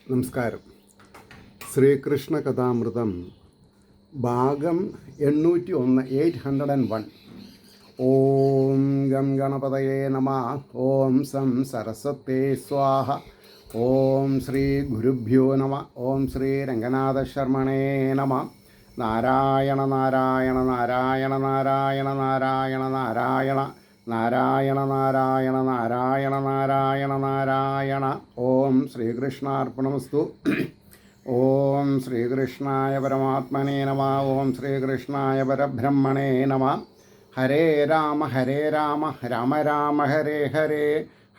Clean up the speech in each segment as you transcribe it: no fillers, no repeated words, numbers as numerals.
നമസ്കാരം. ശ്രീകൃഷ്ണ കഥാമൃതം ഭാഗം 801. ഓം ഗം ഗണപതയേ നമഃ. ഓം സം സരസ്വതേ സ്വാഹ. ഓം ശ്രീ ഗുരുഭ്യോ നമഃ. ഓം ശ്രീ രംഗനാഥശർമ്മണേ നമഃ. നാരായണ നാരായണ നാരായണ നാരായണ നാരായണ നാരായണ നാരായണ നാരായണ നാരായണ നാരായണ നാരായണ. ഓം ശ്രീകൃഷ്ണാർപ്പണമസ്തു. ഓം ശ്രീകൃഷ്ണായ പരമാത്മനേ നമഃ. ഓം ശ്രീകൃഷ്ണായ പരബ്രഹ്മണേ നമഃ. ഹരേ രാമ രാമ രാമ ഹരേ ഹരേ,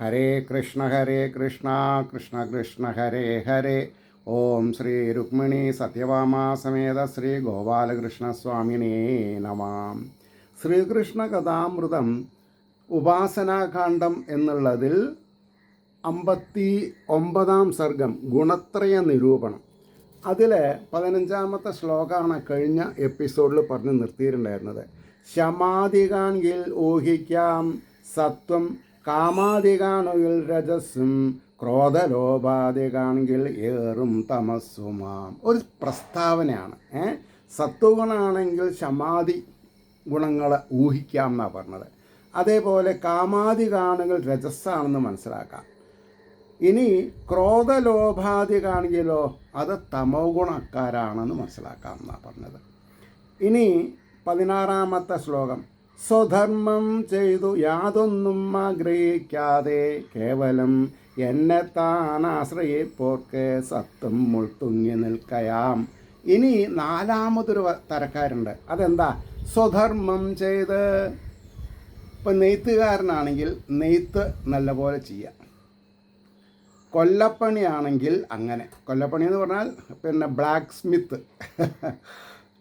ഹരേ കൃഷ്ണ കൃഷ്ണ കൃഷ്ണ ഹരേ ഹരേ. ഓം ശ്രീ രുക്മിണി സത്യഭാമ സമേത ശ്രീ ഗോപാലകൃഷ്ണസ്വാമിനേ നമഃ. ശ്രീകൃഷ്ണ കഥാമൃതം ഉപാസനാകാന്ഡം എന്നുള്ളതിൽ 59 സർഗം ഗുണത്രയ നിരൂപണം. അതിൽ 15ാമത്തെ ശ്ലോകമാണ് കഴിഞ്ഞ എപ്പിസോഡിൽ പറഞ്ഞ് നിർത്തിയിട്ടുണ്ടായിരുന്നത്. ശമാധികാണെങ്കിൽ ഊഹിക്കാം സത്വം, കാമാധികാണെങ്കിൽ രജസ്സും, ക്രോധലോഭാധികാണെങ്കിൽ ഏറും തമസ്സുമാം. ഒരു പ്രസ്താവനയാണ്. സത്വഗുണമാണെങ്കിൽ ശമാധി ഗുണങ്ങളെ ഊഹിക്കാം എന്നാണ് പറഞ്ഞത്. അതേപോലെ കാമാധികാണെങ്കിൽ രജസ്സാണെന്ന് മനസ്സിലാക്കാം. ഇനി ക്രോധലോഭാധികാണെങ്കിലോ അത് തമോ ഗുണക്കാരാണെന്ന് മനസ്സിലാക്കാം എന്നാണ് പറഞ്ഞത്. ഇനി 16ാമത്തെ ശ്ലോകം. സ്വധർമ്മം ചെയ്തു യാതൊന്നും ആഗ്രഹിക്കാതെ കേവലം എന്നെ താൻ ആശ്രയിപ്പോർക്ക് സത്വം മുൾത്തുങ്ങി നിൽക്കയാം. ഇനി 4ാമതൊരു തരക്കാരുണ്ട്. അതെന്താ? സ്വധർമ്മം ചെയ്ത്. ഇപ്പം നെയ്ത്തുകാരനാണെങ്കിൽ നെയ്ത്ത് നല്ലപോലെ ചെയ്യാം. കൊല്ലപ്പണിയാണെങ്കിൽ അങ്ങനെ. കൊല്ലപ്പണി എന്ന് പറഞ്ഞാൽ ബ്ലാക്ക് സ്മിത്ത്,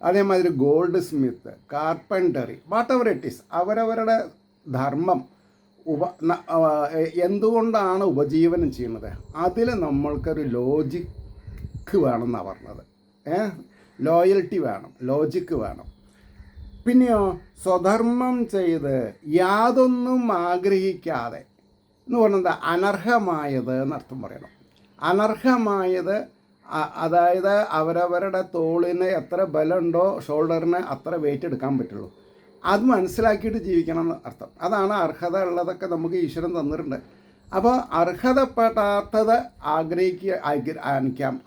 അതേമാതിരി goldsmith, carpentry, whatever it is, അവരവരുടെ ധർമ്മം എന്തുകൊണ്ടാണ് ഉപജീവനം ചെയ്യുന്നത് അതിൽ നമ്മൾക്കൊരു ലോജിക്ക് വേണമെന്നാണ് പറഞ്ഞത്. ലോയൽറ്റി വേണം, ലോജിക്ക് വേണം. പിന്നെയോ സ്വധർമ്മം ചെയ്ത് യാതൊന്നും ആഗ്രഹിക്കാതെ എന്ന് പറഞ്ഞത് അനർഹമായത് എന്നർത്ഥം പറയണം. അനർഹമായത് അതായത് അവരവരുടെ തോളിന് എത്ര ബലമുണ്ടോ ഷോൾഡറിന് അത്ര വെയിറ്റ് എടുക്കാൻ പറ്റുള്ളൂ. അത് മനസ്സിലാക്കിയിട്ട് ജീവിക്കണം എന്ന് അർത്ഥം. അതാണ് അർഹത ഉള്ളതൊക്കെ നമുക്ക് ഈശ്വരൻ തന്നിട്ടുണ്ട്. അപ്പോൾ അർഹതപ്പെടാത്തത്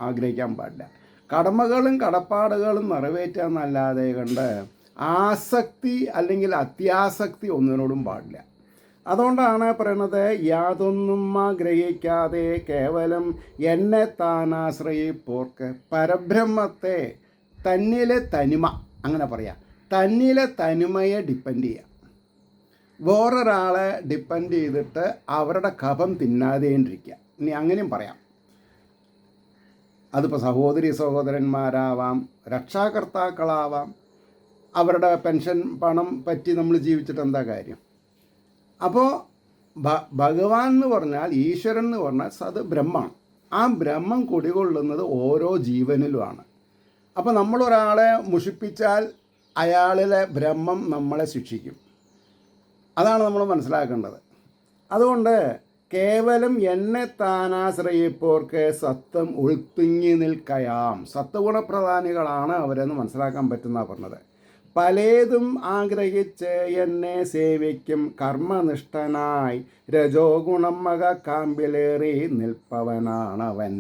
ആഗ്രഹിക്കാൻ പാടില്ല. കടമകളും കടപ്പാടുകളും നിറവേറ്റുക എന്നല്ലാതെ കണ്ട് ആസക്തി അല്ലെങ്കിൽ അത്യാസക്തി ഒന്നിനോടും പാടില്ല. അതുകൊണ്ടാണ് പറയണത് യാതൊന്നും ആഗ്രഹിക്കാതെ കേവലം എന്നെ താനാശ്രയിപ്പോർക്ക്. പരബ്രഹ്മത്തെ തന്നിലെ തനിമ, അങ്ങനെ പറയാം, തന്നിലെ തനിമയെ ഡിപ്പെൻഡ് ചെയ്യുക. വേറൊരാളെ ഡിപ്പെൻഡ് ചെയ്തിട്ട് അവരുടെ കഫം തിന്നാതേണ്ടിരിക്കുക. ഇനി അങ്ങനെയും പറയാം. അതിപ്പോൾ സഹോദരി സഹോദരന്മാരാവാം, രക്ഷാകർത്താക്കളാവാം. അവരുടെ പെൻഷൻ പണം പറ്റി നമ്മൾ ജീവിച്ചിട്ട് എന്താ കാര്യം? അപ്പോൾ ഭഗവാൻ എന്ന് പറഞ്ഞാൽ, ഈശ്വരൻ എന്ന് പറഞ്ഞാൽ അത് ബ്രഹ്മമാണ്. ആ ബ്രഹ്മം കുടികൊള്ളുന്നത് ഓരോ ജീവനിലുമാണ്. അപ്പോൾ നമ്മളൊരാളെ മുഷിപ്പിച്ചാൽ അയാളിലെ ബ്രഹ്മം നമ്മളെ ശിക്ഷിക്കും. അതാണ് നമ്മൾ മനസ്സിലാക്കേണ്ടത്. അതുകൊണ്ട് കേവലം എന്നെ താനാശ്രയിപ്പോർക്ക് സത്വം ഉൾത്തുങ്ങി നിൽക്കയാം. സത്വഗുണപ്രധാനികളാണ് അവരെന്ന് മനസ്സിലാക്കാൻ പറ്റുന്ന പറഞ്ഞത്. പലേതും ആഗ്രഹിച്ച് എന്നെ സേവിക്കും കർമ്മനിഷ്ഠനായി രജോ ഗുണം മക കാമ്പിലേറി നിൽപ്പവനാണവൻ.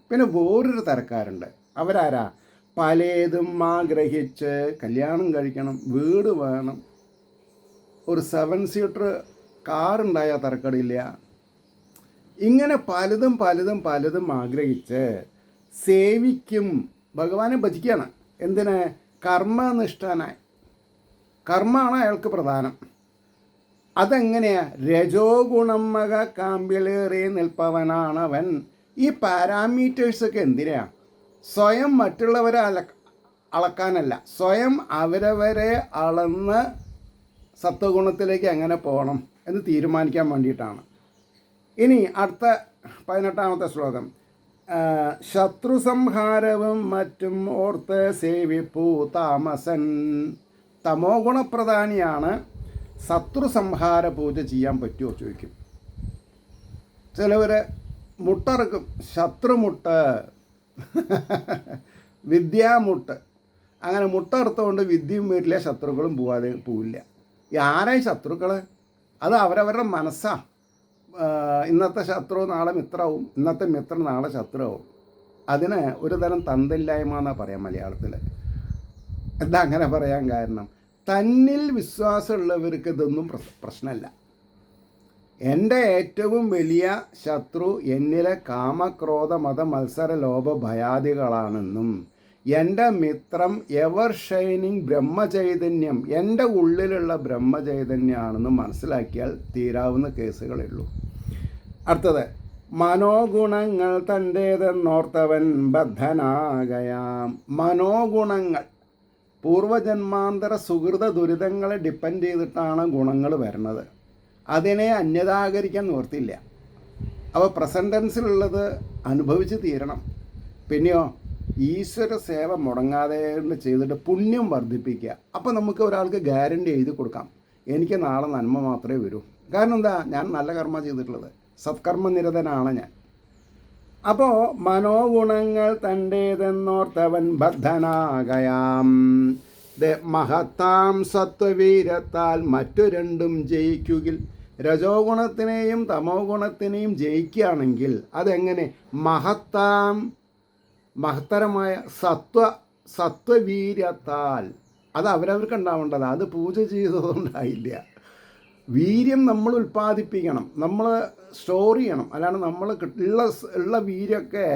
പിന്നെ വേറൊരു തരക്കാരുണ്ട്. അവരാരാ? പലേതും ആഗ്രഹിച്ച് കല്യാണം കഴിക്കണം, വീട് വേണം, ഒരു 7 സീറ്റർ കാറുണ്ടായ തരക്കടില്ല. ഇങ്ങനെ പലതും ആഗ്രഹിച്ച് സേവിക്കും, ഭഗവാനെ ഭജിക്കുകയാണ്. എന്തിന്? കർമ്മനിഷ്ഠനായി. കർമ്മമാണ് അയാൾക്ക് പ്രധാനം. അതെങ്ങനെയാ? രജോ ഗുണം മക കാമ്പിലേറി നിൽപ്പവനാണവൻ. ഈ പാരാമീറ്റേഴ്സൊക്കെ എന്തിനാ? സ്വയം മറ്റുള്ളവരെ അളക്കാനല്ല, സ്വയം അവരവരെ അളന്ന് സത്വഗുണത്തിലേക്ക് എങ്ങനെ പോകണം എന്ന് തീരുമാനിക്കാൻ വേണ്ടിയിട്ടാണ്. ഇനി അടുത്ത 18ാമത്തെ ശ്ലോകം. ശത്രു സംഹാരവും മറ്റും ഓർത്ത് സേവിപ്പൂ താമസൻ. തമോ ഗുണപ്രധാനിയാണ്. ശത്രു സംഹാര പൂജ ചെയ്യാൻ പറ്റുമോ ചോദിക്കും. ചിലവർ മുട്ടറക്കും. ശത്രുമുട്ട്, വിദ്യാമുട്ട്. അങ്ങനെ മുട്ടറുത്തുകൊണ്ട് വിദ്യയും വീട്ടിലെ ശത്രുക്കളും പോവില്ല. ആരായി ശത്രുക്കൾ? അത് അവരവരുടെ മനസ്സാണ്. ഇന്നത്തെ ശത്രു നാളെ മിത്രമാവും, ഇന്നത്തെ മിത്രം നാളെ ശത്രുവാവും. അതിന് ഒരു തരം തന്തില്ലായ്മ എന്നാണ് പറയാം മലയാളത്തിൽ. എന്താ അങ്ങനെ പറയാൻ കാരണം? തന്നിൽ വിശ്വാസമുള്ളവർക്ക് ഇതൊന്നും പ്രശ്നമല്ല. എൻ്റെ ഏറ്റവും വലിയ ശത്രു എന്നിലെ കാമക്രോധ മത മത്സര ലോഭ ഭയാദികളാണെന്നും എൻ്റെ മിത്രം എവർ ഷൈനിങ് ബ്രഹ്മചൈതന്യം, എൻ്റെ ഉള്ളിലുള്ള ബ്രഹ്മചൈതന്യമാണെന്നും മനസ്സിലാക്കിയാൽ തീരാവുന്ന കേസുകളേ ഉള്ളൂ. അടുത്തത്, മനോഗുണങ്ങൾ തൻ്റേതെന്നോർത്തവൻ ബദ്ധനാകയാം. മനോഗുണങ്ങൾ പൂർവജന്മാന്തര സുഹൃത ദുരിതങ്ങളെ ഡിപ്പെൻഡ് ചെയ്തിട്ടാണ് ഗുണങ്ങൾ വരുന്നത്. അതിനെ അന്യതാകരിക്കാൻ നിവർത്തില്ല. അപ്പോൾ പ്രസൻറ്റ് ടെൻസിലുള്ളത് അനുഭവിച്ച് തീരണം. പിന്നെയോ ഈശ്വര സേവ മുടങ്ങാതെ ചെയ്തിട്ട് പുണ്യം വർദ്ധിപ്പിക്കുക. അപ്പോൾ നമുക്ക് ഒരാൾക്ക് ഗ്യാരണ്ടി എഴുതി കൊടുക്കാം, എനിക്ക് നാളെ നന്മ മാത്രമേ വരൂ. കാരണം എന്താ? ഞാൻ നല്ല കർമ്മ ചെയ്തിട്ടുള്ളത്, സത്കർമ്മനിരതനാണ് ഞാൻ. അപ്പോൾ മനോഗുണങ്ങൾ തൻ്റേതെന്നോർത്തവൻ ബദ്ധനാകയാം. മഹത്താം സത്വവീരത്താൽ മറ്റു രണ്ടും ജയിക്കുകിൽ. രജോഗുണത്തിനെയും തമോ ഗുണത്തിനെയും ജയിക്കുകയാണെങ്കിൽ അതെങ്ങനെ? മഹത്തരമായ സത്വവീര്യത്താൽ. അത് അവരവർക്ക് ഉണ്ടാവേണ്ടത്, അത് പൂജ ചെയ്തതുകൊണ്ടായില്ല. വീര്യം നമ്മൾ ഉൽപ്പാദിപ്പിക്കണം, നമ്മൾ സ്റ്റോർ ചെയ്യണം. അല്ലാണ്ട് നമ്മൾ ഉള്ള വീര്യമൊക്കെ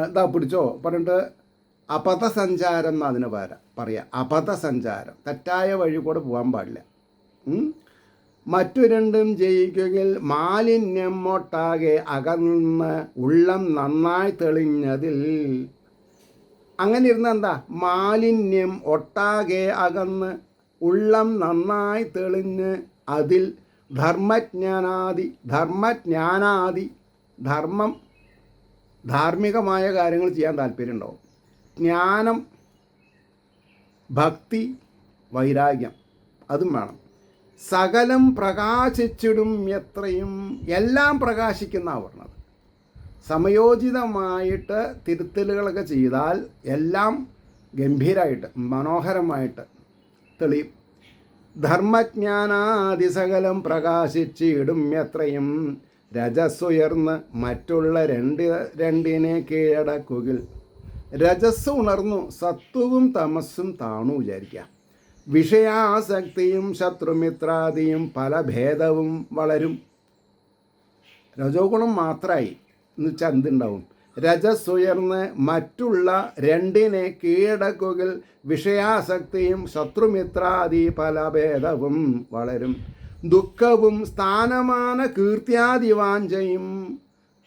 ഇതാ പിടിച്ചോ പറഞ്ഞിട്ട് അപഥസഞ്ചാരം എന്ന് അതിന് പറയാം. അപഥസഞ്ചാരം, തെറ്റായ വഴി കൂടെ പോകാൻ പാടില്ല. മറ്റു രണ്ടും ജയിക്കുകയിൽ മാലിന്യം ഒട്ടാകെ അകന്ന് ഉള്ളം നന്നായി തെളിഞ്ഞതിൽ. അങ്ങനെ ഇരുന്ന എന്താ? മാലിന്യം ഒട്ടാകെ അകന്ന് ഉള്ളം നന്നായി തെളിഞ്ഞ് അതിൽ ധാർമ്മികമായ കാര്യങ്ങൾ ചെയ്യാൻ താല്പര്യമുണ്ടാവും. ജ്ഞാനം, ഭക്തി, വൈരാഗ്യം അതും വേണം. സകലം പ്രകാശിച്ചിടും എത്രയും, എല്ലാം പ്രകാശിക്കുന്ന പറഞ്ഞത്. സമയോചിതമായിട്ട് തിരുത്തലുകളൊക്കെ ചെയ്താൽ എല്ലാം ഗംഭീരമായിട്ട് മനോഹരമായിട്ട് തെളിയും. ധർമ്മജ്ഞാനാദിസകലം പ്രകാശിച്ചിടും എത്രയും രജസ്സുയർന്ന് മറ്റുള്ള രണ്ടിനെ കീഴടക്കുകിൽ. രജസ് ഉണർന്നു, സത്വവും തമസ്സും താണു വിചാരിക്കാം. വിഷയാസക്തിയും ശത്രുമിത്രാദിയും പല ഭേദവും വളരും. രജോ ഗുണം മാത്രമായി എന്ന് വെച്ചാൽ എന്തുണ്ടാവും? രജസ്സുയർന്ന് മറ്റുള്ള രണ്ടിനെ കീഴടക്കുകിൽ വിഷയാസക്തിയും ശത്രുമിത്രാദി പല ഭേദവും വളരും. ദുഃഖവും സ്ഥാനമാന കീർത്തിയാദി വാഞ്ചയും.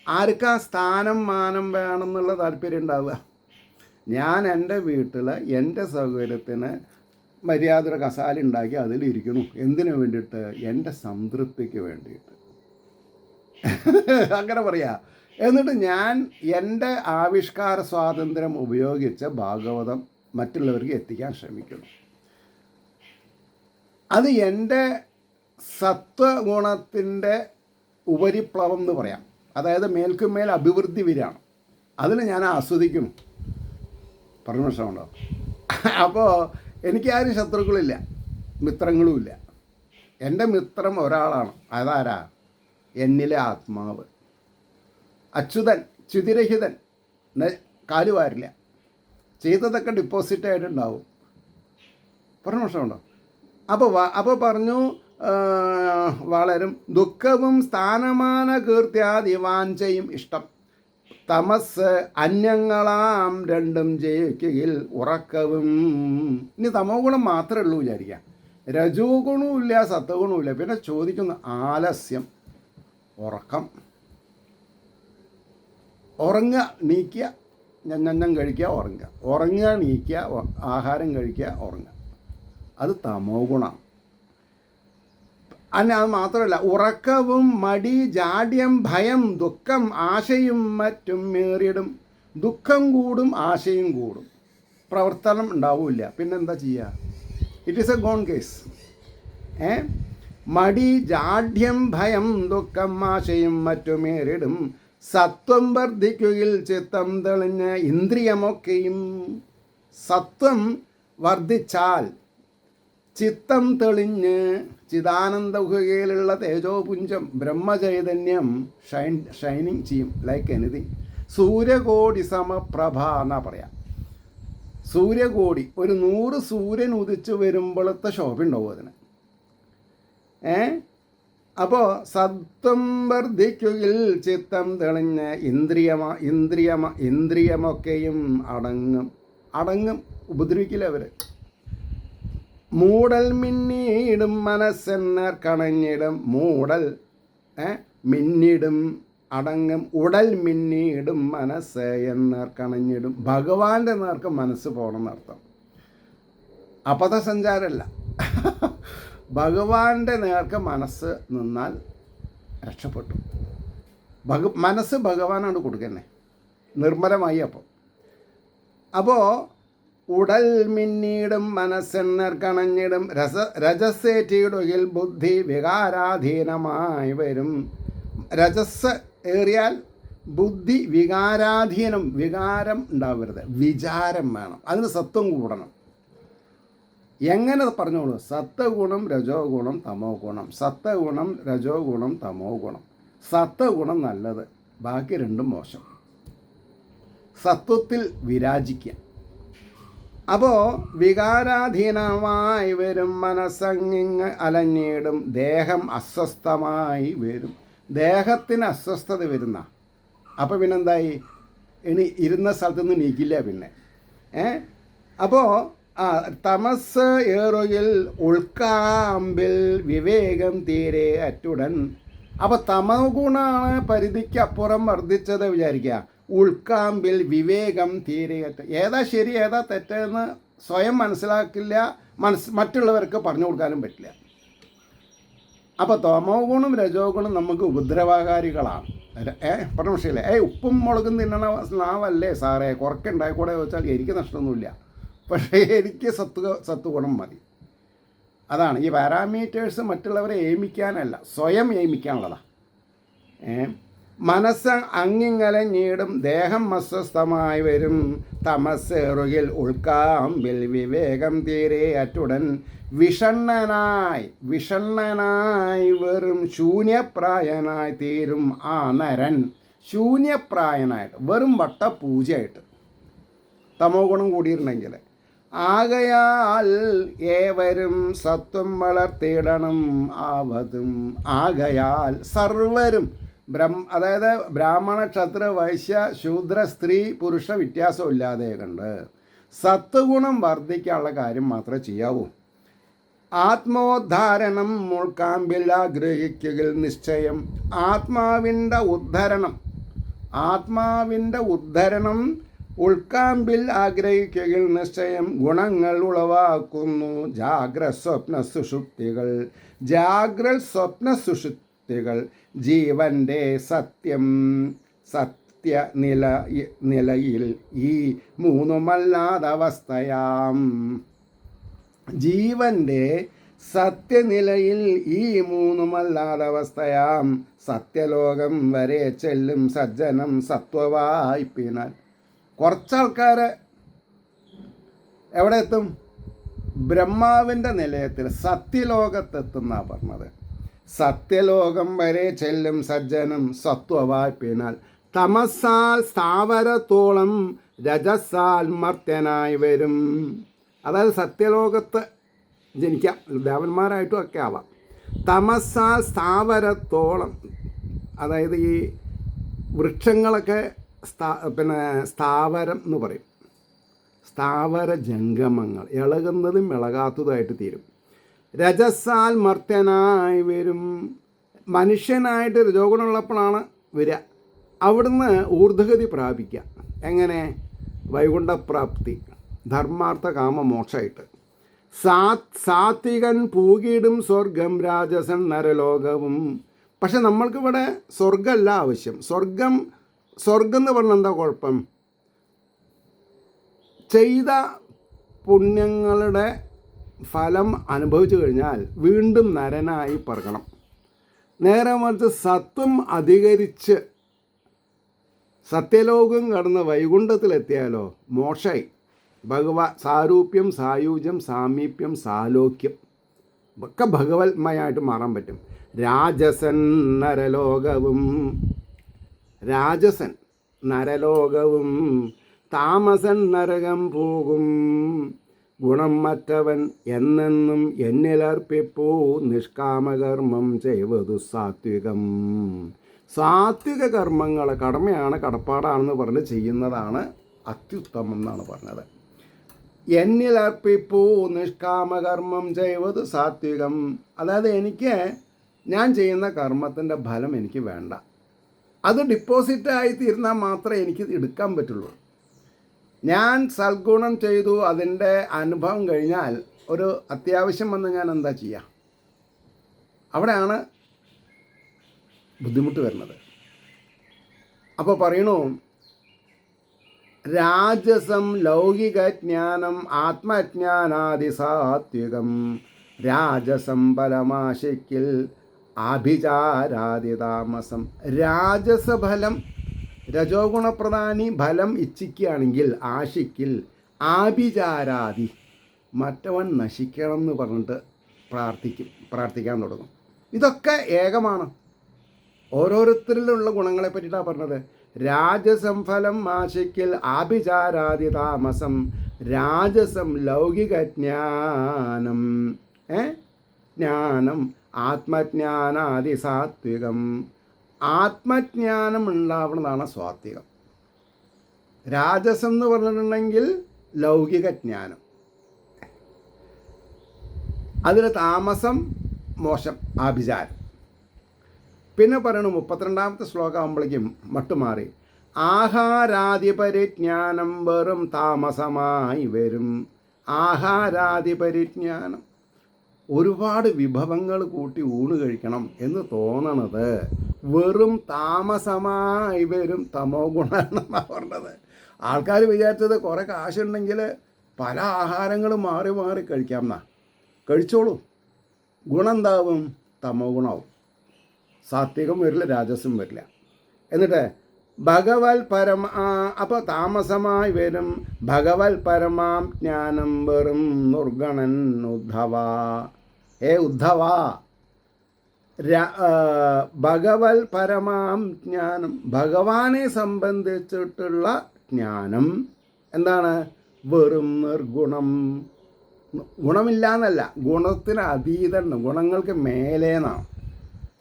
ആർക്കാ സ്ഥാനം മാനം വേണമെന്നുള്ള താല്പര്യം ഉണ്ടാവുക? ഞാൻ എൻ്റെ വീട്ടിൽ എൻ്റെ സൗകര്യത്തിന് മര്യാദ കസാല ഉണ്ടാക്കി അതിലിരിക്കുന്നു. എന്തിനു വേണ്ടിയിട്ട്? എൻ്റെ സംതൃപ്തിക്ക് വേണ്ടിയിട്ട്. അങ്ങനെ പറയാ. എന്നിട്ട് ഞാൻ എൻ്റെ ആവിഷ്കാര സ്വാതന്ത്ര്യം ഉപയോഗിച്ച് ഭാഗവതം മറ്റുള്ളവർക്ക് എത്തിക്കാൻ ശ്രമിക്കുന്നു. അത് എൻ്റെ സത്വഗുണത്തിൻ്റെ ഉപരിപ്ലവം എന്ന് പറയാം. അതായത് മേൽക്കുമേൽ അഭിവൃദ്ധി വരികയാണ്. അതിന് ഞാൻ ആസ്വദിക്കുന്നു. പറഞ്ഞു മനസ്സിലാവുണ്ടോ? അപ്പോൾ എനിക്കാരും ശത്രുക്കളില്ല, മിത്രങ്ങളുമില്ല. എൻ്റെ മിത്രം ഒരാളാണ്. അതാരാ? എന്നിലെ ആത്മാവ്. അച്യുതൻ, ച്യുതിരഹിതൻ, കാലുവാരില്ല, ചെയ്തതൊക്കെ ഡിപ്പോസിറ്റായിട്ടുണ്ടാവും. പറഞ്ഞു മനസ്സിലാവുണ്ടോ? അപ്പോൾ പറഞ്ഞു വളരും. ദുഃഖവും സ്ഥാനമാന കീർത്തിയാദി വാഞ്ചയും ഇഷ്ടം. തമസ് അന്യങ്ങളാം രണ്ടും ജയിക്കുകയിൽ ഉറക്കവും. ഇനി തമോ ഗുണം മാത്രമേ ഉള്ളൂ വിചാരിക്കാം. രജോ ഗുണവുമില്ല, സത്വഗുണവുമില്ല. പിന്നെ ചോദിക്കുന്നു ആലസ്യം, ഉറക്കം. ഉറങ്ങുക, നീക്കുക, ഞഞ്ഞം കഴിക്കുക, ഉറങ്ങുക, ഉറങ്ങുക, നീക്കുക, ആഹാരം കഴിക്കുക, ഉറങ്ങുക. അത് തമോ ഗുണം. അത് മാത്രമല്ല, ഉറക്കവും മടി, ജാഡ്യം, ഭയം, ദുഃഖം, ആശയും മറ്റും മേറിയിടും. ദുഃഖം കൂടും, ആശയും കൂടും, പ്രവർത്തനം ഉണ്ടാവില്ല. പിന്നെന്താ ചെയ്യുക? It is a gone case. മടി, ജാഡ്യം, ഭയം, ദുഃഖം, ആശയും മറ്റുമേറിടും. സത്വം വർദ്ധിക്കുകയിൽ ചിത്തം തെളിഞ്ഞ് ഇന്ദ്രിയമൊക്കെയും. സത്വം വർദ്ധിച്ചാൽ ചിത്തം തെളിഞ്ഞ് ചിദാനന്ദ ഗുഹയിലുള്ള തേജോപുഞ്ചം ബ്രഹ്മചൈതന്യം ഷൈനിങ് ചെയ്യും ലൈക്ക് എനിത്തിങ്. സൂര്യകോടി സമപ്രഭ എന്നാ പറയാം. സൂര്യകോടി ഒരു 100 സൂര്യൻ ഉദിച്ച് വരുമ്പോഴത്തെ ശോഭ ഉണ്ടാവും അതിന്. അപ്പോൾ സത്വം വർദ്ധിക്കുകയിൽ ചിത്തം തെളിഞ്ഞ് ഇന്ദ്രിയമൊക്കെയും അടങ്ങും ഉപദ്രവിക്കില്ല അവർ. മൂടൽ മിന്നിയിടും മനസ്സെന്നർ കണഞ്ഞിടും. മൂടൽ മിന്നിടും അടങ്ങും. ഉടൽ മിന്നിയിടും മനസ്സ് എന്നർ കണഞ്ഞിടും. ഭഗവാന്റെ നേർക്ക് മനസ്സ് പോകണം എന്നർത്ഥം. അപഥസഞ്ചാരമല്ല. ഭഗവാന്റെ നേർക്ക് മനസ്സ് നിന്നാൽ രക്ഷപ്പെട്ടു. മനസ്സ് ഭഗവാനാണ് കൊടുക്കുന്നത് നിർമ്മലമായി. അപ്പോൾ ഉടൽ മിന്നീടും മനസ്സെന്നർ കണഞ്ഞിടും. രജസ്സേറ്റിയിടുകിൽ ബുദ്ധി വികാരാധീനമായി വരും. രജസ് ഏറിയാൽ ബുദ്ധി വികാരാധീനം. വികാരം ഉണ്ടാവരുത്, വിചാരം വേണം. അതിന് സത്വം കൂടണം. എങ്ങനെ പറഞ്ഞോളൂ? സത്വഗുണം രജോ ഗുണം തമോ ഗുണം. സത്വഗുണം രജോ ഗുണം തമോ ഗുണം. സത്വഗുണം നല്ലത്, ബാക്കി രണ്ടും മോശം. സത്വത്തിൽ വിരാജിക്കുക. അപ്പോൾ വികാരാധീനമായി വരും മനസ്സങ്ങിങ് അലഞ്ഞിടും. ദേഹം അസ്വസ്ഥമായി വരും. ദേഹത്തിന് അസ്വസ്ഥത വരുന്ന. അപ്പോൾ പിന്നെന്തായി? ഇനി ഇരുന്ന സ്ഥലത്ത് നിന്ന് നീക്കില്ല പിന്നെ. അപ്പോൾ തമസ് ഏറുകിൽ ഉൾക്കാമ്പിൽ വിവേകം തീരെ അറ്റുടൻ. അപ്പോൾ തമോ ഗുണമാണ് പരിധിക്കപ്പുറം വർദ്ധിച്ചത് വിചാരിക്കുക. ഉൾക്കാമ്പിൽ വിവേകം തീരെ ഏതാ ശരി ഏതാ തെറ്റെന്ന് സ്വയം മനസ്സിലാക്കില്ല. മറ്റുള്ളവർക്ക് പറഞ്ഞു കൊടുക്കാനും പറ്റില്ല. അപ്പോൾ തമോ ഗുണം രജോ ഗുണം നമുക്ക് ഉപദ്രവകാരികളാണ്. പറഞ്ഞ വിഷയമില്ലേ? ഉപ്പും മുളകും തിന്നണ നാവല്ലേ സാറേ, കുറക്കുണ്ടായിക്കൂടെ ചോദിച്ചാൽ എനിക്ക് നഷ്ടമൊന്നുമില്ല. പക്ഷേ എനിക്ക് സത്വഗുണം മതി. അതാണ് ഈ പാരാമീറ്റേഴ്സ്. മറ്റുള്ളവരെ ഏമിക്കാനല്ല, സ്വയം ഏമിക്കാനുള്ളതാണ്. മനസ്സ് അങ്ങിങ്ങലഞ്ഞിടും. ദേഹം അസ്വസ്ഥമായി വരും. തമസ്സേറുകിൽ ഉൾക്കാമ്പിൽ വിവേകം തീരെ അറ്റുടൻ. വിഷണ്ണനായി വെറും ശൂന്യപ്രായനായി തീരും ആ നരൻ. ശൂന്യപ്രായനായിട്ട് വെറും വട്ടപൂജയായിട്ട് തമോ ഗുണം കൂടിയിട്ടുണ്ടെങ്കിൽ. ആകയാൽ ഏവരും സത്വം വളർത്തിയിടണം ആവതും. ആകയാൽ സർവരും അതായത് ബ്രാഹ്മണ ക്ഷത്ര വൈശ്യ ശൂദ്ര സ്ത്രീ പുരുഷ വ്യത്യാസമില്ലാതെ കണ്ട് സത്വഗുണം വർദ്ധിക്കാനുള്ള കാര്യം മാത്രമേ ചെയ്യാവൂ. ആത്മോദ്ധാരണം മുൾക്കാമ്പിൽ ആഗ്രഹിക്കുക നിശ്ചയം. ആത്മാവിൻ്റെ ഉദ്ധരണം ഉൾക്കാമ്പിൽ ആഗ്രഹിക്കുക നിശ്ചയം. ഗുണങ്ങൾ ഉളവാക്കുന്നു സ്വപ്ന സുഷുപ്തികൾ. ജീവൻ്റെ നിലയിൽ ഈ മൂന്നുമല്ലാതവസ്ഥയാം. ജീവൻ്റെ സത്യനിലയിൽ ഈ മൂന്നുമല്ലാതവസ്ഥയാം. സത്യലോകം വരെ ചെല്ലും സജ്ജനം സത്വവായ്പിനാൽ. കുറച്ചാൾക്കാർ എവിടെ എത്തും? ബ്രഹ്മാവിൻ്റെ നിലയത്തിൽ സത്യലോകത്തെത്തുന്നാണ് പറഞ്ഞത്. സത്യലോകം വരെ ചെല്ലും സജ്ജനം സത്വവായ്പിനാൽ. തമസാൽ സ്ഥാവരത്തോളം രജസാൽ മർത്യനായി വരും. അതായത് സത്യലോകത്ത് ജനിക്കാം, ദേവന്മാരായിട്ടും ഒക്കെ ആവാം. തമസാൽ സ്ഥാവരത്തോളം, അതായത് ഈ വൃക്ഷങ്ങളൊക്കെ സ്ഥാവരം എന്ന് പറയും. സ്ഥാവര ജംഗമങ്ങൾ ഇളകുന്നതും ഇളകാത്തതുമായിട്ട് തീരും. രജസാൽ മർത്യനായി വരും. മനുഷ്യനായിട്ട് രജോഗുണമുള്ളപ്പോഴാണ് വരിക. അവിടുന്ന് ഊർധ്വഗതി പ്രാപിക്കുക. എങ്ങനെ? വൈകുണ്ഠപ്രാപ്തി, ധർമാർത്ഥ കാമ മോക്ഷമായിട്ട്. സാത്വികൻ പൂകിടും സ്വർഗം രാജസൻ നരലോകവും. പക്ഷെ നമ്മൾക്കിവിടെ സ്വർഗമല്ല ആവശ്യം. സ്വർഗം എന്ന് പറഞ്ഞാൽ എന്താ കുഴപ്പം? ചെയ്ത പുണ്യങ്ങളുടെ ഫലം അനുഭവിച്ചു കഴിഞ്ഞാൽ വീണ്ടും നരനായി പറക്കണം. നേരെ മറിച്ച് സത്വം അധികരിച്ച് സത്യലോകം കടന്ന് വൈകുണ്ഠത്തിലെത്തിയാലോ മോക്ഷായി. സാരൂപ്യം, സായൂജ്യം, സാമീപ്യം, സാലോക്യം ഒക്കെ ഭഗവത്മയായിട്ട് മാറാൻ പറ്റും. രാജസൻ നരലോകവും താമസൻ നരകം പോകും. ഗുണം മറ്റവൻ എന്നെന്നും എന്നിലർപ്പിപ്പൂ നിഷ്കാമകർമ്മം ചെയ്വതു സാത്വികം. സാത്വിക കർമ്മങ്ങൾ കടമയാണ്, കടപ്പാടാണെന്ന് പറഞ്ഞ് ചെയ്യുന്നതാണ് അത്യുത്തമം എന്നാണ് പറഞ്ഞത്. എന്നിലർപ്പിപ്പൂ നിഷ്കാമകർമ്മം ചെയ്വത് സാത്വികം. അതായത് ഞാൻ ചെയ്യുന്ന കർമ്മത്തിൻ്റെ ഫലം എനിക്ക് വേണ്ട, അത് ഡിപ്പോസിറ്റായി തീർന്നാൽ മാത്രമേ എനിക്ക് എടുക്കാൻ പറ്റുള്ളൂ. ഞാൻ സൽഗുണം ചെയ്തു, അതിൻ്റെ അനുഭവം കഴിഞ്ഞാൽ ഒരു അത്യാവശ്യം വന്ന് ഞാൻ എന്താ ചെയ്യുക? അവിടെയാണ് ബുദ്ധിമുട്ട് വരുന്നത്. അപ്പോൾ പറയണു, രാജസം ലൗകിക ജ്ഞാനം ആത്മജ്ഞാനാദി സാത്വികം. രാജസം പരമാശിക്കിൽ ആഭിചാരാദി താമസം. രാജസഫലം, രജോഗുണപ്രധാനി ഫലം ഇച്ഛിക്കുകയാണെങ്കിൽ ആശിക്കിൽ ആഭിചാരാദി, മറ്റവൻ നശിക്കണം എന്ന് പറഞ്ഞിട്ട് പ്രാർത്ഥിക്കാൻ തുടങ്ങും. ഇതൊക്കെ ഏകമാണ്. ഓരോരുത്തരിലുള്ള ഗുണങ്ങളെ പറ്റിയിട്ടാണ് പറഞ്ഞത്. രാജസം ഫലം ആശിക്കിൽ ആഭിചാരാദി താമസം. രാജസം ലൗകിക ജ്ഞാനം, ജ്ഞാനം ആത്മജ്ഞാനാദി സാത്വികം. ആത്മജ്ഞാനം ഉണ്ടാവുന്നതാണ് സാത്വികം. രാജസം എന്ന് പറഞ്ഞിട്ടുണ്ടെങ്കിൽ ലൗകിക ജ്ഞാനം, അതിൽ താമസം മോശം, ആഭിചാരം. പിന്നെ പറയണു 32ാമത്തെ ശ്ലോകം ആകുമ്പോഴേക്കും മട്ടുമാറി. ആഹാരാദിപരിജ്ഞാനം വെറും താമസമായി വരും. ആഹാരാദിപരിജ്ഞാനം, ഒരുപാട് വിഭവങ്ങൾ കൂട്ടി ഊണ് കഴിക്കണം എന്ന് തോന്നണത് വെറും താമസമായി വരും, തമോ ഗുണമെന്നാണ് പറഞ്ഞത്. ആൾക്കാർ വിചാരിച്ചത് കുറേ കാശുണ്ടെങ്കിൽ പല ആഹാരങ്ങളും മാറി മാറി കഴിക്കാം എന്നാ. കഴിച്ചോളൂ, ഗുണം എന്താവും? തമോ ഗുണമാവും. സാത്വികം വരില്ല, രാജസം വരില്ല. എന്നിട്ട് ഭഗവത് അപ്പോൾ താമസമായി വരും. ഭഗവത് പരമാം ജ്ഞാനം വെറും നിർഗണൻ ഉദ്ധവ. ഉദ്ധവ, ഭഗവത് പരമാം ജ്ഞാനം, ഭഗവാനെ സംബന്ധിച്ചിട്ടുള്ള ജ്ഞാനം എന്താണ്? വെറും നിർഗുണം. ഗുണമില്ല എന്നല്ല, ഗുണത്തിന് അതീതം, ഗുണങ്ങൾക്ക് മേലേന്നാണ്.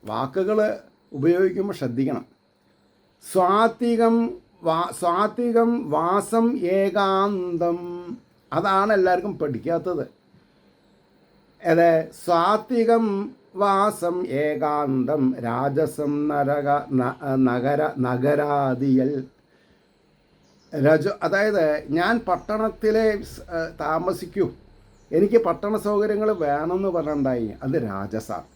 വാക്കുകൾ ഉപയോഗിക്കുമ്പോൾ ശ്രദ്ധിക്കണം. സ്വാത്വികം വാസം ഏകാന്തം, അതാണ് എല്ലാവർക്കും പഠിക്കാത്തത്. സ്വാത്വികം വാസം ഏകാന്തം, രാജസം നഗരാദിയൽ. അതായത് ഞാൻ പട്ടണത്തിലെ താമസിക്കൂ, എനിക്ക് പട്ടണ സൗകര്യങ്ങൾ വേണമെന്ന് പറഞ്ഞിട്ടുണ്ടായി, അത് രാജസാണ്.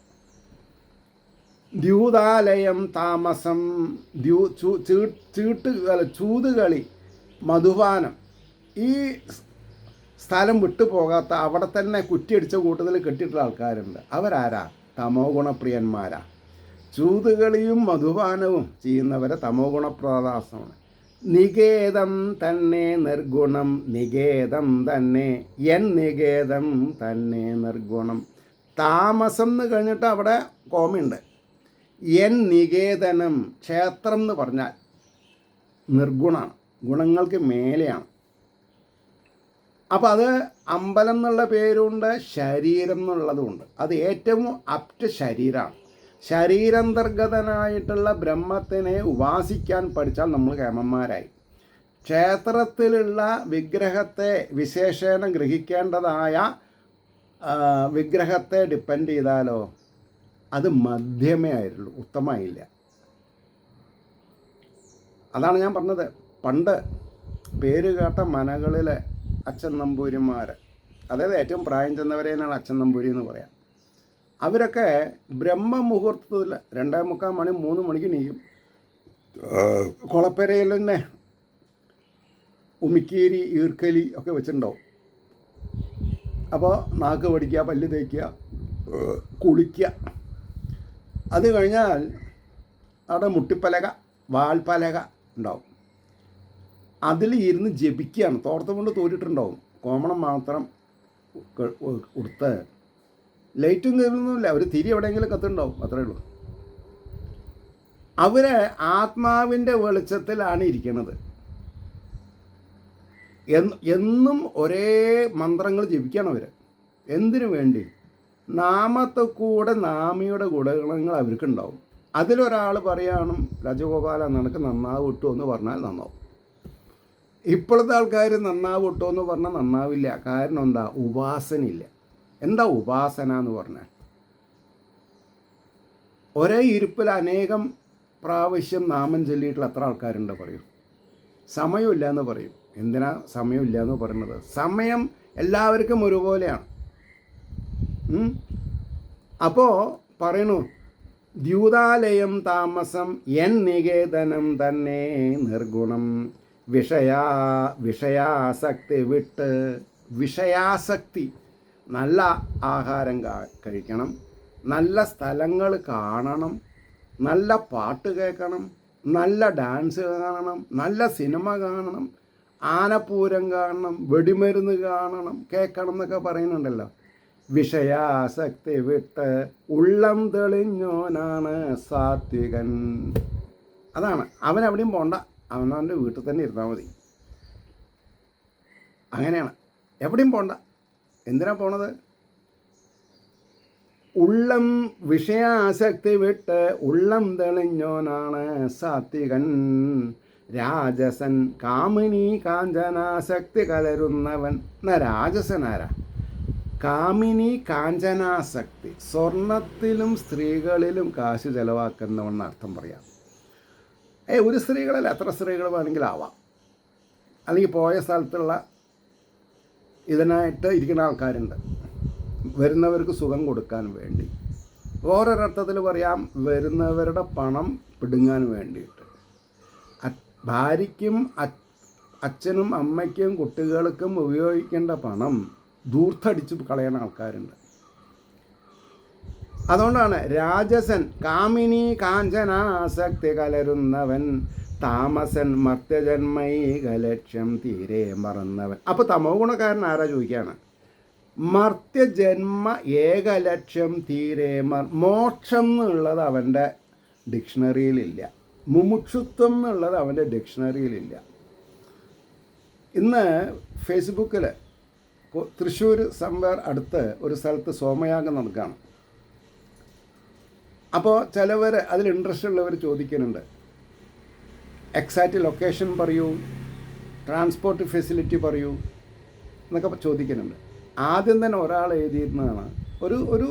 ദ്യൂതാലയം താമസം, ചൂതുകളി, മധുപാനം, ഈ സ്ഥലം വിട്ടു പോകാത്ത, അവിടെ തന്നെ കുറ്റിയടിച്ച കൂട്ടത്തിൽ കെട്ടിയിട്ടുള്ള ആൾക്കാരുണ്ട്. അവരാരാ? തമോ ഗുണപ്രിയന്മാരാ. ചൂതുകളിയും മധുപാനവും ചെയ്യുന്നവരെ തമോ ഗുണപ്രദാസമാണ്. നികേതം തന്നെ നിർഗുണം, നികേതം തന്നെ നികേതം തന്നെ നിർഗുണം. താമസം എന്ന് കഴിഞ്ഞിട്ട് അവിടെ കോമയുണ്ട്. നികേതനം, ക്ഷേത്രം എന്ന് പറഞ്ഞാൽ നിർഗുണമാണ്, ഗുണങ്ങൾക്ക് മേലെയാണ്. അപ്പോൾ അത് അമ്പലം എന്നുള്ള പേരുണ്ട്, ശരീരം എന്നുള്ളതുമുണ്ട്. അത് ഏറ്റവും അപ്റ്റ് ശരീരമാണ്. ശരീരാന്തർഗതനായിട്ടുള്ള ബ്രഹ്മത്തിനെ ഉപാസിക്കാൻ പഠിച്ചാൽ നമ്മൾ കേമന്മാരായി. ക്ഷേത്രത്തിലുള്ള വിഗ്രഹത്തെ വിശേഷേണ ഗ്രഹിക്കേണ്ടതായ വിഗ്രഹത്തെ ഡിപ്പെൻഡ് ചെയ്താലോ അത് മധ്യമേ ആയിട്ടുള്ളൂ, ഉത്തമമായില്ല. അതാണ് ഞാൻ പറഞ്ഞത്. പണ്ട് പേര് കേട്ട മനകളിലെ അച്ഛൻ നമ്പൂരിമാർ, അതായത് ഏറ്റവും പ്രായം ചെന്നവരെയാണ് അച്ഛൻ നമ്പൂരി എന്ന് പറയാം. അവരൊക്കെ ബ്രഹ്മമുഹൂർത്തത്തിൽ 2:45 മണി 3 മണിക്ക് നീക്കും. കുളപ്പരയിൽ തന്നെ ഉമിക്കീരി, ഈർക്കലി ഒക്കെ വെച്ചിട്ടുണ്ടാവും. അപ്പോൾ നാക്ക് പഠിക്കുക, പല്ല് തേക്കുക, കുളിക്കുക. അത് കഴിഞ്ഞാൽ അവിടെ മുട്ടിപ്പലക, വാൽപ്പലക ഉണ്ടാവും. അതിൽ ഇരുന്ന് ജപിക്കുകയാണ്. തോർത്ത് കൊണ്ട് തോരിട്ടുണ്ടാവും, കോമണം മാത്രം കൊടുത്ത്. ലൈറ്റും കയറുന്നില്ല, ഒരു തിരി എവിടെയെങ്കിലും കത്തുണ്ടാവും, അത്രേ ഉള്ളൂ. അവർ ആത്മാവിൻ്റെ വെളിച്ചത്തിലാണ് ഇരിക്കുന്നത്. എന്നും ഒരേ മന്ത്രങ്ങൾ ജപിക്കണം അവർ. എന്തിനു വേണ്ടി? നാമത്തെ കൂടെ നാമിയുടെ ഗുണഗണങ്ങൾ അവർക്കുണ്ടാവും. അതിലൊരാൾ പറയണം, രാജഗോപാല നിനക്ക് നന്നാവ് കിട്ടുമോ എന്ന് പറഞ്ഞാൽ നന്നാവും. ഇപ്പോഴത്തെ ആൾക്കാർ നന്നാവ് കിട്ടുമോ എന്ന് പറഞ്ഞാൽ നന്നാവില്ല. കാരണം എന്താ? ഉപാസനയില്ല. എന്താ ഉപാസന എന്ന് പറഞ്ഞാൽ? ഒരേ ഇരിപ്പിൽ അനേകം പ്രാവശ്യം നാമം ചൊല്ലിയിട്ടുള്ള എത്ര ആൾക്കാരുണ്ട് പറയും? സമയമില്ല എന്ന് പറയും. എന്തിനാ സമയമില്ല എന്ന് പറയുന്നത്? സമയം എല്ലാവർക്കും ഒരുപോലെയാണ്. അപ്പോൾ പറയണു, ദ്യൂതാലയം താമസം എൻ നികേതനം തന്നെ നിർഗുണം വിഷയാസക്തി വിട്ട്. വിഷയാസക്തി, നല്ല ആഹാരം കഴിക്കണം, നല്ല സ്ഥലങ്ങൾ കാണണം, നല്ല പാട്ട് കേൾക്കണം, നല്ല ഡാൻസ് കാണണം, നല്ല സിനിമ കാണണം, ആനപ്പൂരം കാണണം, വെടിമരുന്ന് കാണണം, കേൾക്കണം എന്നൊക്കെ പറയുന്നുണ്ടല്ലോ. വിഷയാസക്തി വിട്ട് ഉള്ളം തെളിഞ്ഞോനാണ് സാത്വികൻ. അതാണ്. അവൻ എവിടെയും പോണ്ട, അവനവൻ്റെ വീട്ടിൽ തന്നെ ഇരുന്നാൽ മതി. അങ്ങനെയാണ്. എവിടെയും പോണ്ട. എന്തിനാ പോണത്? ഉള്ളം വിഷയാസക്തി വിട്ട് ഉള്ളം തെളിഞ്ഞോനാണ് സാത്വികൻ. രാജസൻ കാമിനി കാഞ്ചനാസക്തി കലരുന്നവൻ. എന്നാ രാജസനാരാ? കാമിനി കാഞ്ചനാസക്തി, സ്വർണത്തിലും സ്ത്രീകളിലും കാശ് ചെലവാക്കുന്നവൻ അർത്ഥം പറയാം. ഒരു സ്ത്രീകളല്ല, എത്ര സ്ത്രീകൾ വേണമെങ്കിലും ആവാം. അല്ലെങ്കിൽ പോയ സ്ഥലത്തുള്ള ഇതിനായിട്ട് ഇരിക്കുന്ന ആൾക്കാരുണ്ട്, വരുന്നവർക്ക് സുഖം കൊടുക്കാൻ വേണ്ടി. വേറൊരർത്ഥത്തിൽ പറയാം, വരുന്നവരുടെ പണം പിടുങ്ങാൻ വേണ്ടിയിട്ട്. ഭാര്യയ്ക്കും അച്ഛനും അമ്മയ്ക്കും കുട്ടികൾക്കും ഉപയോഗിക്കേണ്ട പണം ദൂർത്തടിച്ച് കളയുന്ന ആൾക്കാരുണ്ട്. അതുകൊണ്ടാണ് രാജസൻ കാമിനി കാഞ്ചനാസക്തി കലരുന്നവൻ, താമസൻ മർത്യജന്മൈക ലക്ഷ്യം തീരെ മറന്നവൻ. അപ്പോൾ തമോ ഗുണക്കാരൻ ആരാ ചോദിക്കുകയാണ്? മർത്യജന്മ ഏകലക്ഷ്യം തീരെ മോക്ഷം എന്നുള്ളത് അവൻ്റെ ഡിക്ഷണറിയിലില്ല. മുമുക്ഷുത്വം എന്നുള്ളത് അവൻ്റെ ഡിക്ഷണറിയിലില്ല. ഇന്ന് ഫേസ്ബുക്കിൽ തൃശ്ശൂർ സംവേർ അടുത്ത് ഒരു സ്ഥലത്ത് സോമയാഗം നടക്കുകയാണ്. അപ്പോൾ ചിലവർ അതിൽ ഇൻട്രസ്റ്റ് ഉള്ളവർ ചോദിക്കുന്നുണ്ട്, എക്സാക്റ്റ് ലൊക്കേഷൻ പറയൂ, ട്രാൻസ്പോർട്ട് ഫെസിലിറ്റി പറയൂ എന്നൊക്കെ ചോദിക്കുന്നുണ്ട്. ആദ്യം തന്നെ ഒരാൾ എഴുതിയിരുന്നതാണ്, ഒരു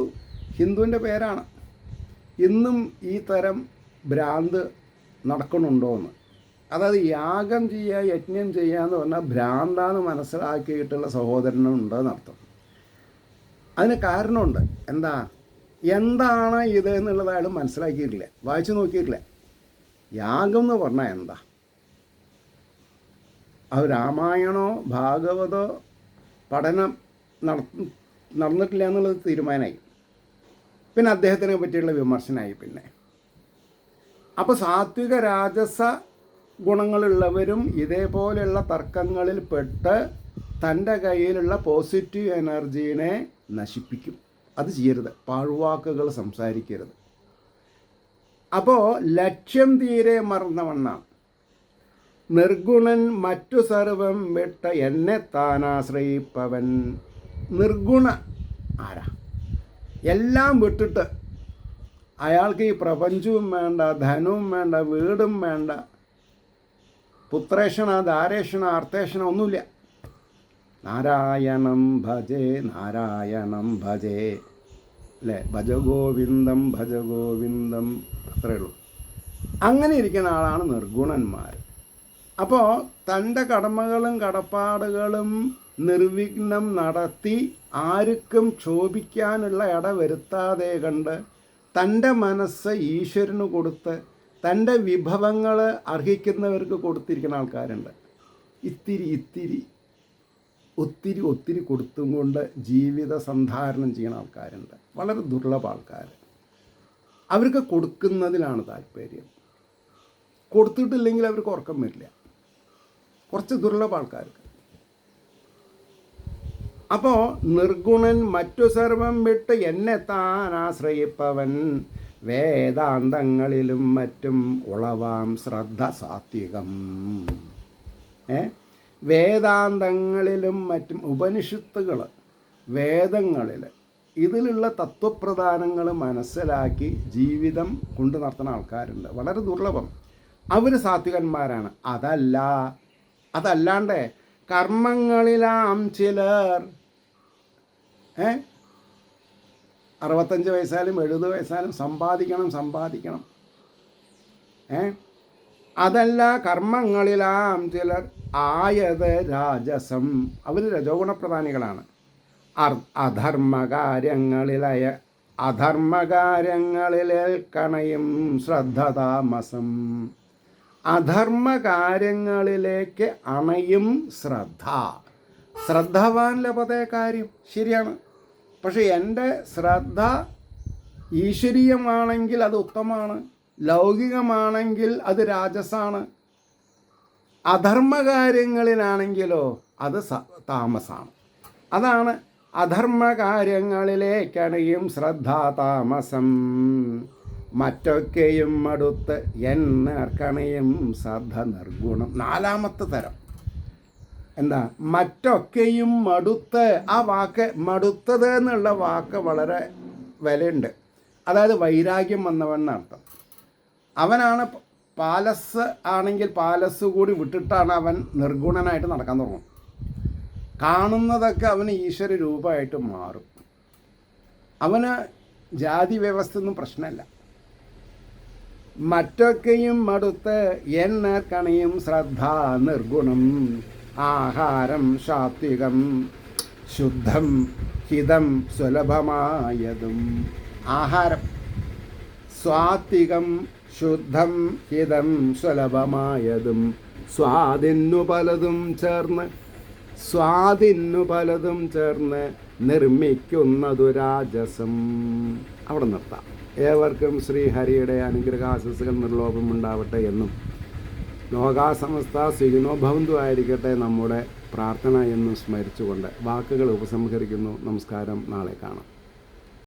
ഹിന്ദുവിൻ്റെ പേരാണ്, ഇന്നും ഈ തരം ഭ്രാന്ത് നടക്കണുണ്ടോ എന്ന്. അതായത് യാഗം ചെയ്യുക, യജ്ഞം ചെയ്യുക എന്ന് പറഞ്ഞാൽ ഭ്രാന്താന്ന് മനസ്സിലാക്കിയിട്ടുള്ള സഹോദരനുണ്ടെന്നർത്ഥം. അതിന് കാരണമുണ്ട്. എന്താണ് ഇത് എന്നുള്ളത് അയാൾ മനസ്സിലാക്കിയിട്ടില്ല, വായിച്ചു നോക്കിയിട്ടില്ല. യാഗം എന്ന് പറഞ്ഞാൽ എന്താ? അത് രാമായണോ ഭാഗവതോ പഠനം നടന്നിട്ടില്ല എന്നുള്ളത് തീരുമാനമായി. പിന്നെ അദ്ദേഹത്തിനെ പറ്റിയുള്ള വിമർശനമായി. പിന്നെ അപ്പോൾ സാത്വിക രാജസ ഗുണങ്ങളുള്ളവരും ഇതേപോലെയുള്ള തർക്കങ്ങളിൽ പെട്ട് തൻ്റെ കയ്യിലുള്ള പോസിറ്റീവ് എനർജീനെ നശിപ്പിക്കും. അത് ചെയ്യരുത്. പാഴ്വാക്കുകൾ സംസാരിക്കരുത്. അപ്പോൾ ലക്ഷ്യം തീരെ മറന്നവണ്ണാണ്. നിർഗുണൻ മറ്റു സർവം വിട്ട എന്നെ താനാശ്രയിപ്പവൻ. നിർഗുണ ആരാ? എല്ലാം വിട്ടിട്ട് അയാൾക്ക് ഈ പ്രപഞ്ചവും വേണ്ട, ധനവും വേണ്ട, വീടും വേണ്ട, പുത്രേഷണ ധാരേഷണ അർത്ഥേഷണ ഒന്നുമില്ല. നാരായണം ഭജേ നാരായണം ഭജേ, അല്ലേ? ഭജഗോവിന്ദം ഭജഗോവിന്ദം, അത്രയേ ഉള്ളൂ. അങ്ങനെ ഇരിക്കുന്ന ആളാണ് നിർഗുണന്മാർ. അപ്പോൾ തൻ്റെ കടമകളും കടപ്പാടുകളും നിർവിഘ്നം നടത്തി ആർക്കും ക്ഷോഭിക്കാനുള്ള ഇട വരുത്താതെ കണ്ട് തൻ്റെ മനസ്സ് ഈശ്വരന് കൊടുത്ത് തൻ്റെ വിഭവങ്ങൾ അർഹിക്കുന്നവർക്ക് കൊടുത്തിരിക്കുന്ന ആൾക്കാരുണ്ട്. ഒത്തിരി കൊടുത്തും കൊണ്ട് ജീവിത സന്ധാരണം ചെയ്യുന്ന ആൾക്കാരുണ്ട്. വളരെ ദുർലഭ ആൾക്കാർ. അവർക്ക് കൊടുക്കുന്നതിലാണ് താല്പര്യം. കൊടുത്തിട്ടില്ലെങ്കിൽ അവർക്ക് ഉറക്കം വരില്ല. കുറച്ച് ദുർലഭ ആൾക്കാർക്ക്. അപ്പോൾ നിർഗുണൻ മറ്റു സർവം വിട്ട് എന്നെ താൻ ആശ്രയിപ്പവൻ വേദാന്തങ്ങളിലും മറ്റും ഉളവാം ശ്രദ്ധ സാത്വികം. വേദാന്തങ്ങളിലും മറ്റും ഉപനിഷത്തുകൾ, വേദങ്ങളിൽ ഇതിലുള്ള തത്വപ്രധാനങ്ങൾ മനസ്സിലാക്കി ജീവിതം കൊണ്ടു നടത്തുന്ന ആൾക്കാരുണ്ട്, വളരെ ദുർലഭം. അവർ സാത്വികന്മാരാണ്. അതല്ലാണ്ട് കർമ്മങ്ങളിലാം ചിലർ 65 വയസ്സായാലും 70 വയസ്സായാലും സമ്പാദിക്കണം. അതല്ല, കർമ്മങ്ങളിലാം ചിലർ ആയത് രാജസം, അവർ രജോഗുണപ്രധാനികളാണ്. അധർമ്മകാര്യങ്ങളിലേൽക്കണയും ശ്രദ്ധതാമസം. അധർമ്മകാര്യങ്ങളിലേക്ക് അണയും ശ്രദ്ധ. ശ്രദ്ധവാൻ ലഭതേ കാര്യം, ശരിയാണ്. പക്ഷെ എൻ്റെ ശ്രദ്ധ ഈശ്വരീയമാണെങ്കിൽ അത് ഉത്തമമാണ്, ലൗകികമാണെങ്കിൽ അത് രാജസാണ്. അധർമ്മകാര്യങ്ങളിലാണെങ്കിലോ അത് താമസാണ്. അതാണ് അധർമ്മകാര്യങ്ങളിലേക്കണയും ശ്രദ്ധാതാമസം. മറ്റൊക്കെയും മടുത്ത് എന്നർക്കണയും ശ്രദ്ധ നിർഗുണം. 4ാമത്തെ തരം എന്താ? മറ്റൊക്കെയും മടുത്ത്. ആ വാക്ക് മടുത്തത് എന്നുള്ള വാക്ക് വളരെ വിലയുണ്ട്. അതായത് വൈരാഗ്യം വന്നവൻ എന്നർത്ഥം. അവനാണ് പാലസ് ആണെങ്കിൽ പാലസ് കൂടി വിട്ടിട്ടാണ് അവൻ നിർഗുണനായിട്ട് നടക്കാൻ തുടങ്ങും. കാണുന്നതൊക്കെ അവന് ഈശ്വര രൂപമായിട്ട് മാറും. അവന് ജാതി വ്യവസ്ഥ ഒന്നും പ്രശ്നമല്ല. മറ്റൊക്കെയും മടുത്ത് എന്നർക്കണയും ശ്രദ്ധ നിർഗുണം. ആഹാരം സാത്വികം ശുദ്ധം ഹിതം സുലഭമായതും. ആഹാരം സാത്വികം ശുദ്ധം ഹിതം സുലഭമായതും. സ്വാദിന്നു പലതും ചേർന്ന് നിർമ്മിക്കുന്നതു രാജസം. അവിടെ നിർത്താം. ഏവർക്കും ശ്രീഹരിയുടെ അനുഗ്രഹാശിസുകൾ നിർലോഭമുണ്ടാവട്ടെ എന്നും ലോകാസമസ്ത സുഖിനോ ഭവന്തു ആയിരിക്കട്ടെ നമ്മുടെ പ്രാർത്ഥന എന്നും സ്മരിച്ചുകൊണ്ട് വാക്കുകൾ ഉപസംഹരിക്കുന്നു. നമസ്കാരം. നാളെ കാണാം.